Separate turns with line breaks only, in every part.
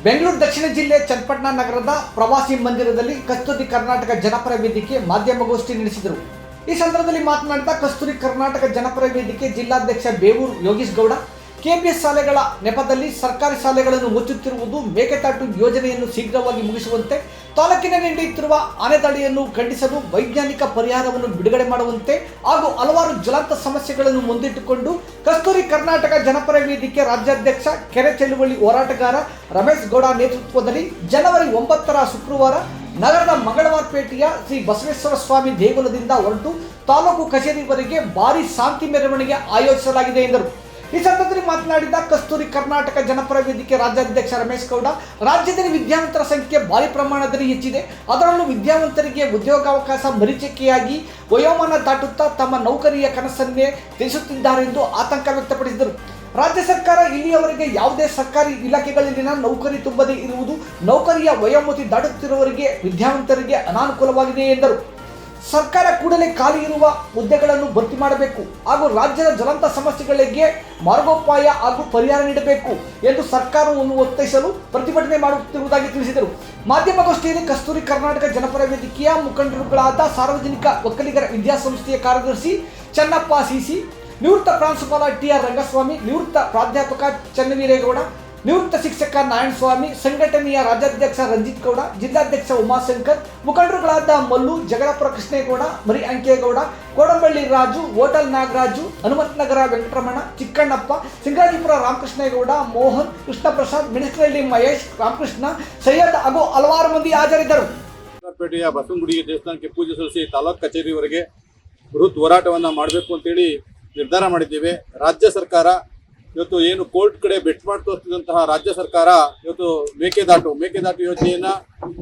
ಬೆಂಗಳೂರು ದಕ್ಷಿಣ ಜಿಲ್ಲೆ ಚನ್ನಪಟ್ಟಣ ನಗರದ ಪ್ರವಾಸಿ ಮಂದಿರದಲ್ಲಿ ಕಸ್ತೂರಿ ಕರ್ನಾಟಕ ಜನಪರ ವೇದಿಕೆ ಮಾಧ್ಯಮಗೋಷ್ಠಿ ನಡೆಸಿದರು. ಈ ಸಂದರ್ಭದಲ್ಲಿ ಮಾತನಾಡಿದ ಕಸ್ತೂರಿ ಕರ್ನಾಟಕ ಜನಪರ ವೇದಿಕೆ ಜಿಲ್ಲಾಧ್ಯಕ್ಷ ಬೇವೂರು ಯೋಗೀಶ್ ಗೌಡ, ಕೆಪಿಎಸ್ ಶಾಲೆಗಳ ನೆಪದಲ್ಲಿ ಸರ್ಕಾರಿ ಶಾಲೆಗಳನ್ನು ಮುಚ್ಚುತ್ತಿರುವುದು, ಮೇಕೆದಾಟು ಯೋಜನೆಯನ್ನು ಶೀಘ್ರವಾಗಿ ಮುಗಿಸುವಂತೆ, ತಾಲೂಕಿನಲ್ಲಿ ನಡೆಯುತ್ತಿರುವ ಆನೆದಾಳಿಯನ್ನು ಖಂಡಿಸಲು ವೈಜ್ಞಾನಿಕ ಪರಿಹಾರವನ್ನು ಬಿಡುಗಡೆ ಮಾಡುವಂತೆ ಹಾಗೂ ಹಲವಾರು ಜ್ವಲಂತ ಸಮಸ್ಯೆಗಳನ್ನು ಮುಂದಿಟ್ಟುಕೊಂಡು ಕಸ್ತೂರಿ ಕರ್ನಾಟಕ ಜನಪರ ವೇದಿಕೆ ರಾಜ್ಯಾಧ್ಯಕ್ಷ ಕೆರೆ ಚಳುವಳಿ ಹೋರಾಟಗಾರ ರಮೇಶ್ ಗೌಡ ನೇತೃತ್ವದಲ್ಲಿ ಜನವರಿ 9 ಶುಕ್ರವಾರ ನಗರದ ಮಂಗಳವಾರಪೇಟೆಯ ಶ್ರೀ ಬಸವೇಶ್ವರ ಸ್ವಾಮಿ ದೇಗುಲದಿಂದ ಹೊರಟು ತಾಲೂಕು ಕಚೇರಿವರೆಗೆ ಭಾರೀ ಶಾಂತಿ ಮೆರವಣಿಗೆ ಆಯೋಜಿಸಲಾಗಿದೆ ಎಂದರು. ಈ ಸಂದರ್ಭದಲ್ಲಿ ಮಾತನಾಡಿದ ಕಸ್ತೂರಿ ಕರ್ನಾಟಕ ಜನಪರ ವೇದಿಕೆ ರಾಜ್ಯಾಧ್ಯಕ್ಷ ರಮೇಶ್ ಗೌಡ, ರಾಜ್ಯದಲ್ಲಿ ವಿದ್ಯಾವಂತರ ಸಂಖ್ಯೆ ಭಾರಿ ಪ್ರಮಾಣದಲ್ಲಿ ಹೆಚ್ಚಿದೆ. ಅದರಲ್ಲೂ ವಿದ್ಯಾವಂತರಿಗೆ ಉದ್ಯೋಗಾವಕಾಶ ಮರೀಚಿಕೆಯಾಗಿ ವಯೋಮಾನ ದಾಟುತ್ತಾ ತಮ್ಮ ನೌಕರಿಯ ಕನಸನ್ನೇ ತಿಳಿಸುತ್ತಿದ್ದಾರೆಂದು ಆತಂಕ ವ್ಯಕ್ತಪಡಿಸಿದರು. ರಾಜ್ಯ ಸರ್ಕಾರ ಇಲ್ಲಿಯವರೆಗೆ ಯಾವುದೇ ಸರ್ಕಾರಿ ಇಲಾಖೆಗಳಲ್ಲಿನ ನೌಕರಿ ತುಂಬದೇ ಇರುವುದು ನೌಕರಿಯ ವಯೋಮಿತಿ ದಾಟುತ್ತಿರುವವರಿಗೆ ವಿದ್ಯಾವಂತರಿಗೆ ಅನಾನುಕೂಲವಾಗಿದೆ ಎಂದರು. ಸರ್ಕಾರ ಕೂಡಲೇ ಖಾಲಿ ಇರುವ ಹುದ್ದೆಗಳನ್ನು ಭರ್ತಿ ಮಾಡಬೇಕು ಹಾಗೂ ರಾಜ್ಯದ ಜ್ವಲಂತ ಸಮಸ್ಯೆಗಳಿಗೆ ಮಾರ್ಗೋಪಾಯ ಹಾಗೂ ಪರಿಹಾರ ನೀಡಬೇಕು ಎಂದು ಸರ್ಕಾರವನ್ನು ಒತ್ತಾಯಿಸಲು ಪ್ರತಿಭಟನೆ ಮಾಡುತ್ತಿರುವುದಾಗಿ ತಿಳಿಸಿದರು. ಮಾಧ್ಯಮಗೋಷ್ಠಿಯಲ್ಲಿ ಕಸ್ತೂರಿ ಕರ್ನಾಟಕ ಜನಪರ ವೇದಿಕೆಯ ಮುಖಂಡರುಗಳಾದ ಸಾರ್ವಜನಿಕ ಒಕ್ಕಲಿಗರ ವಿದ್ಯಾಸಂಸ್ಥೆಯ ಕಾರ್ಯದರ್ಶಿ ಚನ್ನಪ್ಪ ಸಿಸಿ, ನಿವೃತ್ತ ಪ್ರಾಂಶುಪಾಲ ಟಿ.ಆರ್. ರಂಗಸ್ವಾಮಿ, ನಿವೃತ್ತ ಪ್ರಾಧ್ಯಾಪಕ ಚನ್ನವೀರೇಗೌಡ, ನಿವೃತ್ತ ಶಿಕ್ಷಕ ನಾರಾಯಣಸ್ವಾಮಿ, ಸಂಘಟನೆಯ ರಾಜ್ಯಾಧ್ಯಕ್ಷ ರಂಜಿತ್ ಗೌಡ, ಜಿಲ್ಲಾಧ್ಯಕ್ಷ ಉಮಾಶಂಕರ್, ಮುಖಂಡರುಗಳಾದ ಮಲ್ಲು, ಜಗಳಪುರ ಕೃಷ್ಣೇಗೌಡ, ಮರಿ ಅಂಕೇಗೌಡ, ಕೋಡಂಬಳ್ಳಿ ರಾಜು, ಹೋಟೆಲ್ ನಾಗರಾಜು, ಹನುಮಂತನಗರ ವೆಂಕಟರಮಣ, ಚಿಕ್ಕಣ್ಣಪ್ಪ, ಸಿಂಗಾಜಿಪುರ ರಾಮಕೃಷ್ಣೇಗೌಡ, ಮೋಹನ್, ಕೃಷ್ಣಪ್ರಸಾದ್, ಮಿನಿಸ್ಟ್ರಲ್ಲಿ ಮಹೇಶ್, ರಾಮಕೃಷ್ಣ, ಸೈಯದ್ ಹಾಗೂ ಹಲವಾರು ಮಂದಿ ಹಾಜರಿದ್ದರು.
ಪೇಟೆಯ ಬಸವನಗುಡಿ ದೇವಸ್ಥಾನಕ್ಕೆ ಪೂಜೆ ಸಲ್ಲಿಸಿ ತಾಲೂಕು ಕಚೇರಿವರೆಗೆ ಬೃಹತ್ ಹೋರಾಟವನ್ನು ಮಾಡಬೇಕು ಅಂತೇಳಿ ನಿರ್ಧಾರ ಮಾಡಿದ್ದೇವೆ. ರಾಜ್ಯ ಸರ್ಕಾರ ಇವತ್ತು ಏನು ಕೋರ್ಟ್ ಕಡೆ ಬೆಟ್ ಮಾಡಿ ತೋರಿಸಿದಂತಹ ರಾಜ್ಯ ಸರ್ಕಾರ ಇವತ್ತು ಮೇಕೆದಾಟು ಯೋಜನೆಯನ್ನ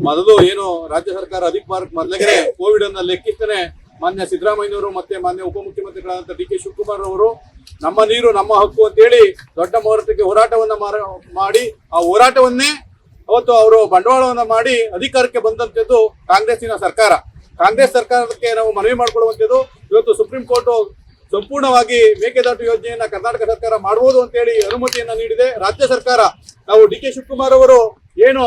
ಮೊದಲು ಏನು ರಾಜ್ಯ ಸರ್ಕಾರ ಅಧಿಕಾರಕ್ಕೆ ಮೊದಲಿಗೆ ಕೋವಿಡ್ ಅನ್ನ ಲೆಕ್ಕಿಸ್ತಾನೆ ಮಾನ್ಯ ಸಿದ್ದರಾಮಯ್ಯನವರು ಮತ್ತೆ ಮಾನ್ಯ ಉಪಮುಖ್ಯಮಂತ್ರಿಗಳಾದಂತಹ ಡಿ.ಕೆ. ಶಿವಕುಮಾರ್ ಅವರು ನಮ್ಮ ನೀರು ನಮ್ಮ ಹಕ್ಕು ಅಂತೇಳಿ ದೊಡ್ಡ ಹೋರಾಟವನ್ನ ಮಾಡಿ ಆ ಹೋರಾಟವನ್ನೇ ಅವತ್ತು ಅವರು ಬಂಡವಾಳವನ್ನ ಮಾಡಿ ಅಧಿಕಾರಕ್ಕೆ ಬಂದಂತದ್ದು ಕಾಂಗ್ರೆಸ್ಸಿನ ಸರ್ಕಾರ. ಕಾಂಗ್ರೆಸ್ ಸರ್ಕಾರಕ್ಕೆ ನಾವು ಮನವಿ ಮಾಡಿಕೊಳ್ಳುವಂಥದ್ದು, ಇವತ್ತು ಸುಪ್ರೀಂ ಕೋರ್ಟ್ ಸಂಪೂರ್ಣವಾಗಿ ಮೇಕೆದಾಟು ಯೋಜನೆಯನ್ನ ಕರ್ನಾಟಕ ಸರ್ಕಾರ ಮಾಡಬಹುದು ಅಂತೇಳಿ ಅನುಮತಿಯನ್ನ ನೀಡಿದೆ. ರಾಜ್ಯ ಸರ್ಕಾರ ನಾವು ಡಿ.ಕೆ. ಶಿವಕುಮಾರ್ ಅವರು ಏನು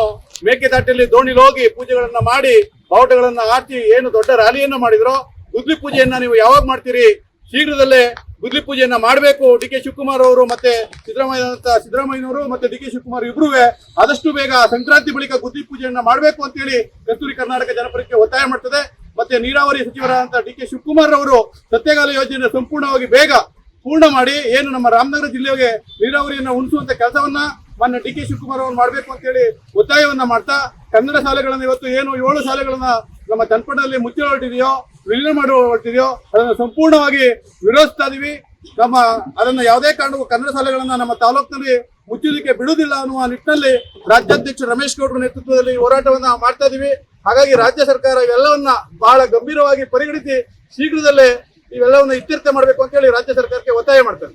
ಮೇಕೆದಾಟಲ್ಲಿ ದೋಣಿಲಿ ಹೋಗಿ ಪೂಜೆಗಳನ್ನ ಮಾಡಿ ಬಾವುಟಗಳನ್ನ ಹಾಕಿ ಏನು ದೊಡ್ಡ ರ್ಯಾಲಿಯನ್ನ ಮಾಡಿದ್ರು, ಗುದ್ಲಿ ಪೂಜೆಯನ್ನ ನೀವು ಯಾವಾಗ ಮಾಡ್ತೀರಿ? ಶೀಘ್ರದಲ್ಲೇ ಗುದ್ಲಿ ಪೂಜೆಯನ್ನ ಮಾಡಬೇಕು. ಡಿ.ಕೆ. ಶಿವಕುಮಾರ್ ಅವರು ಮತ್ತೆ ಸಿದ್ದರಾಮಯ್ಯನವರು ಮತ್ತೆ ಡಿ.ಕೆ. ಶಿವಕುಮಾರ್ ಇಬ್ರು ಆದಷ್ಟು ಬೇಗ ಸಂಕ್ರಾಂತಿ ಬಳಿಕ ಗುದ್ಲಿ ಪೂಜೆಯನ್ನ ಮಾಡಬೇಕು ಅಂತೇಳಿ ಕಸ್ತೂರಿ ಕರ್ನಾಟಕ ಜನಪರಕ್ಕೆ ಒತ್ತಾಯ ಮಾಡ್ತದೆ. ಮತ್ತೆ ನೀರಾವರಿ ಸಚಿವರಾದಂತಹ ಡಿ.ಕೆ. ಶಿವಕುಮಾರ್ ಅವರು ಸತ್ಯಗಾಲ ಯೋಜನೆ ಸಂಪೂರ್ಣವಾಗಿ ಬೇಗ ಪೂರ್ಣ ಮಾಡಿ ಏನು ನಮ್ಮ ರಾಮನಗರ ಜಿಲ್ಲೆಗೆ ನೀರಾವರಿಯನ್ನ ಉಣಿಸುವಂತ ಕೆಲಸವನ್ನ ಮಾನ್ಯ ಡಿ.ಕೆ. ಶಿವಕುಮಾರ್ ಅವರು ಮಾಡಬೇಕು ಅಂತೇಳಿ ಒತ್ತಾಯವನ್ನ ಮಾಡ್ತಾ, ಕನ್ನಡ ಶಾಲೆಗಳನ್ನ ಇವತ್ತು ಏನು 7 ಶಾಲೆಗಳನ್ನ ನಮ್ಮ ಚನ್ನಪಟ್ಟಣದಲ್ಲಿ ಮುಚ್ಚಿ ಹೊರಟಿದೆಯೋ, ವಿಲೀನ ಮಾಡಿ ಹೊರಟಿದೆಯೋ ಅದನ್ನು ಸಂಪೂರ್ಣವಾಗಿ ವಿರೋಧಿಸ್ತಾ ಇದೀವಿ. ಅದನ್ನ ಯಾವುದೇ ಕಾರಣಕ್ಕೂ ಕನ್ನಡ ಶಾಲೆಗಳನ್ನ ನಮ್ಮ ತಾಲೂಕಿನಲ್ಲಿ ಮುಚ್ಚಲಿಕ್ಕೆ ಬಿಡುವುದಿಲ್ಲ ಅನ್ನುವ ನಿಟ್ಟಿನಲ್ಲಿ ರಾಜ್ಯಾಧ್ಯಕ್ಷ ರಮೇಶ್ ಗೌಡರ ನೇತೃತ್ವದಲ್ಲಿ ಹೋರಾಟವನ್ನ ಮಾಡ್ತಾ ಇದೀವಿ. ಹಾಗಾಗಿ ರಾಜ್ಯ ಸರ್ಕಾರ ಇವೆಲ್ಲವನ್ನ ಬಹಳ ಗಂಭೀರವಾಗಿ ಪರಿಗಣಿಸಿ ಶೀಘ್ರದಲ್ಲೇ ಇವೆಲ್ಲವನ್ನ ಇತ್ಯರ್ಥ ಮಾಡಬೇಕು ಅಂತ ಹೇಳಿ ರಾಜ್ಯ ಸರ್ಕಾರಕ್ಕೆ ಒತ್ತಾಯ ಮಾಡ್ತಾರೆ.